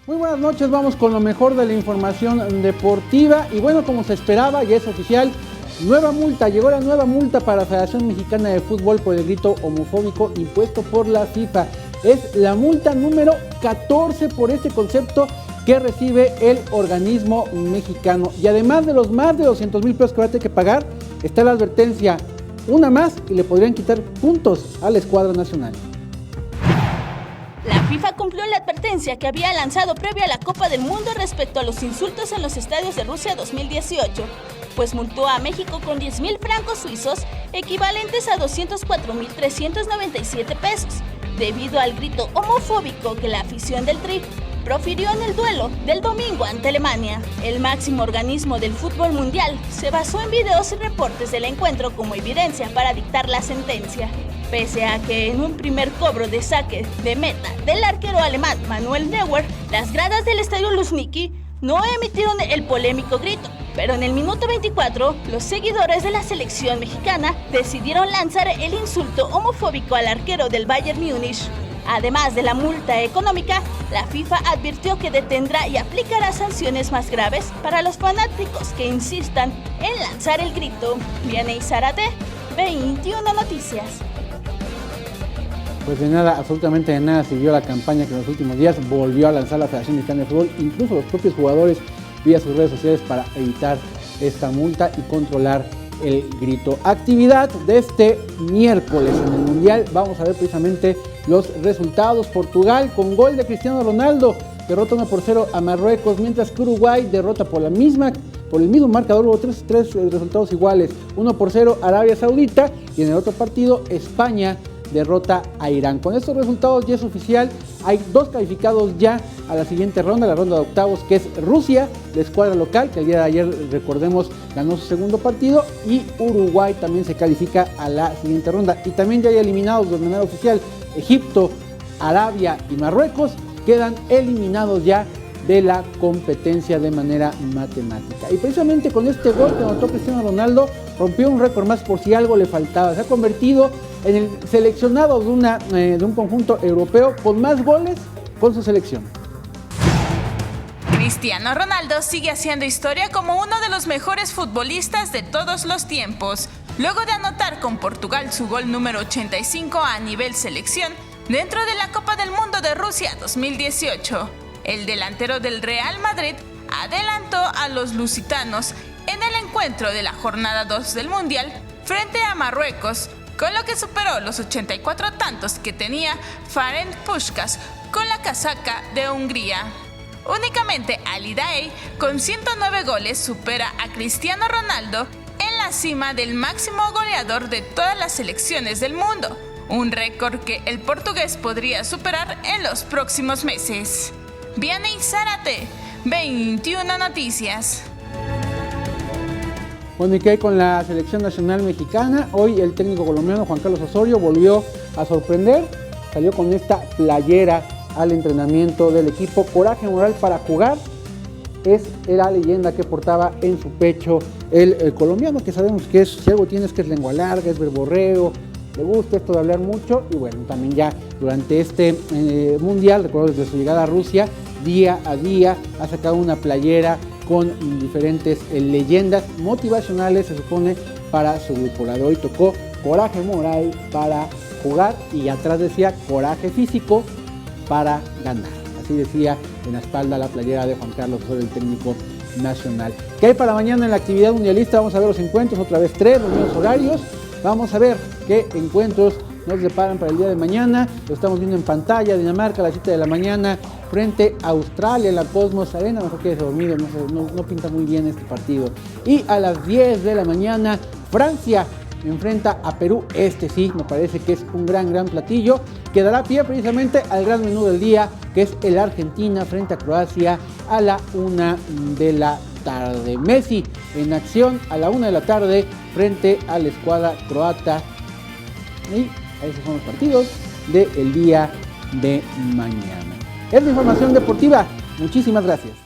Muy buenas noches, vamos con lo mejor de la información deportiva y bueno, como se esperaba, ya es oficial, llegó la nueva multa para la Federación Mexicana de Fútbol por el grito homofóbico impuesto por la FIFA. Es la multa número 14 por este concepto que recibe el organismo mexicano. Y además de los más de 200,000 pesos que va a tener que pagar, está la advertencia, una más y le podrían quitar puntos a la escuadra nacional. La FIFA cumplió la advertencia que había lanzado previa a la Copa del Mundo respecto a los insultos en los estadios de Rusia 2018, pues multó a México con 10,000 francos suizos, equivalentes a 204,397 pesos, debido al grito homofóbico que la afición del Tri profirió en el duelo del domingo ante Alemania. El máximo organismo del fútbol mundial se basó en videos y reportes del encuentro como evidencia para dictar la sentencia. Pese a que en un primer cobro de saque de meta del arquero alemán Manuel Neuer, las gradas del estadio Luzhniki no emitieron el polémico grito, pero en el minuto 24, los seguidores de la selección mexicana decidieron lanzar el insulto homofóbico al arquero del Bayern Múnich. Además de la multa económica, la FIFA advirtió que detendrá y aplicará sanciones más graves para los fanáticos que insistan en lanzar el grito. Vianey Zárate, 21 Noticias. Pues de nada, absolutamente de nada sirvió la campaña que en los últimos días volvió a lanzar la Federación Mexicana de Fútbol, incluso los propios jugadores vía sus redes sociales para evitar esta multa y controlar el grito. Actividad de este miércoles en el Mundial, vamos a ver precisamente los resultados. Portugal con gol de Cristiano Ronaldo derrota 1-0 a Marruecos, mientras que Uruguay derrota por el mismo marcador, hubo tres resultados iguales, 1-0 Arabia Saudita, y en el otro partido España derrota a Irán. Con estos resultados ya es oficial, hay dos calificados ya a la siguiente ronda, la ronda de octavos, que es Rusia, la escuadra local, que el día de ayer, recordemos, ganó su segundo partido, y Uruguay también se califica a la siguiente ronda. Y también ya hay eliminados de manera oficial, Egipto, Arabia y Marruecos quedan eliminados ya de la competencia de manera matemática. Y precisamente con este gol que anotó Cristiano Ronaldo, rompió un récord más por si algo le faltaba. Se ha convertido en el seleccionado de un conjunto europeo con más goles con su selección. Cristiano Ronaldo sigue haciendo historia como uno de los mejores futbolistas de todos los tiempos, luego de anotar con Portugal su gol número 85 a nivel selección dentro de la Copa del Mundo de Rusia 2018. El delantero del Real Madrid adelantó a los lusitanos en el encuentro de la jornada 2 del Mundial frente a Marruecos, con lo que superó los 84 tantos que tenía Ferenc Puskás con la casaca de Hungría. Únicamente Ali Daei, con 109 goles, supera a Cristiano Ronaldo en la cima del máximo goleador de todas las selecciones del mundo, un récord que el portugués podría superar en los próximos meses. Vianey Zárate, 21 Noticias. Bueno, y que hay con la selección nacional mexicana. Hoy el técnico colombiano Juan Carlos Osorio volvió a sorprender, salió con esta playera al entrenamiento del equipo. Coraje moral para jugar es la leyenda que portaba en su pecho el colombiano, que sabemos que si algo tiene es que es lengua larga, es verborreo, le gusta esto de hablar mucho. Y bueno, también ya durante este mundial, recuerdo desde su llegada a Rusia, día a día ha sacado una playera con diferentes leyendas motivacionales, se supone, para su grupo. La de hoy tocó coraje moral para jugar y atrás decía coraje físico para ganar. Así decía en la espalda la playera de Juan Carlos Osorio, el técnico nacional. ¿Qué hay para mañana en la actividad mundialista? Vamos a ver los encuentros, otra vez 3, los mismos horarios. Vamos a ver qué encuentros nos deparan para el día de mañana. Lo estamos viendo en pantalla. Dinamarca a las 7 de la mañana frente a Australia en la Cosmos Arena. Mejor que dormido, no pinta muy bien este partido. Y a las 10 de la mañana Francia enfrenta a Perú. Este sí, me parece que es un gran platillo que dará pie precisamente al gran menú del día, que es el Argentina frente a Croacia a la 1 de la tarde. Messi en acción a la 1 de la tarde frente a la escuadra croata. Y esos son los partidos del día de mañana. Es la información deportiva. Muchísimas gracias.